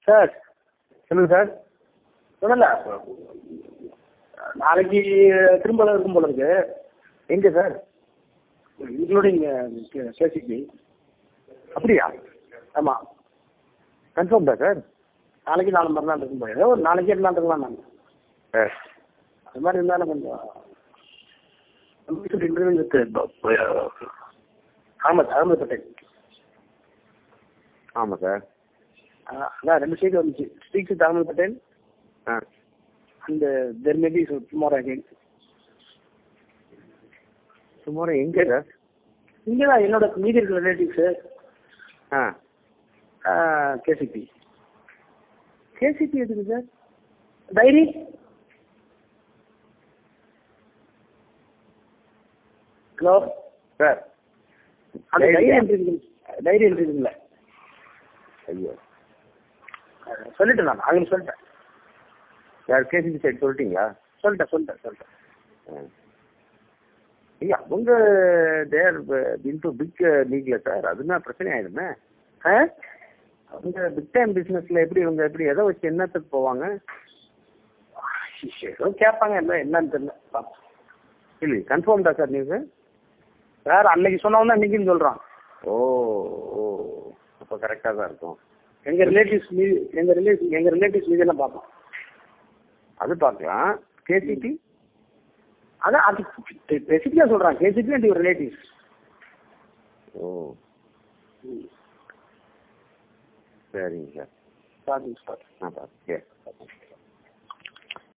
Sir சொல்லுங்க sir. சொல்லல, நாளைக்கு திரும்ப இருக்கும் போல இருக்கு. எங்கே சார்? Including KCP. அப்படியா? ஆமாம். கன்ஃபார்ம் தான் சார். நாளைக்கு நாலு மறுநாள் இருக்கும் போல, ஏதோ ஒரு நாளைக்கே இருந்தாலும் இருக்கலாம். நாங்கள் அது மாதிரி இருந்தாலும் கொஞ்சம் இன்டர்வியூ அகமது பட்டேல். ஆமாம் சார். அதான் 2 சைடு வந்துச்சு. Speak with Ahmed Patel and there may be tomorrow again. Tomorrow எங்கே சார்? இங்கே தான் என்னோட மீதி இருக்கிற ரிலேட்டிவ்ஸு. கேசிபி. கேசிபி எதுக்கு சார்? டைரி. ஹலோ சார், அந்த டைரி என்ட்ரி இருக்குல்ல. ஐயோ, சொல்லிட்டேன் நான் அவங்க சொல்லிட்டேன். யார் கேசிபி சைடு சொல்லிட்டீங்களா? சொல்லிட்டேன். ஐயா அவங்க தேர் இன்டு பிக் லீக்ல சார். அதுனா பிரச்சனை ஆயிடுமே. அவங்க பிக் டைம் பிஸ்னஸ்ல எப்படி இவங்க எப்படி எதை வச்சு என்னத்துக்கு போவாங்க? ஏதோ கேட்பாங்க, என்னன்னு தெரியல. இல்லை கன்ஃபார்ம் தான் சார். நீங்கள் சார் அன்னைக்கு சொன்னவங்க தான் இன்னைக்குன்னு சொல்கிறான். ஓ ஓ, அப்போ கரெக்டாக தான் இருக்கும். எங்கள் ரிலேட்டிவ்ஸ் மீது எல்லாம் பார்ப்போம். அது பார்க்கலாம். கேசிபி அதான் அது ஸ்பெசிஃபிக்காக சொல்கிறான். KCP and your relatives. ஓ சரிங்க சார். சார் நான் பார்த்து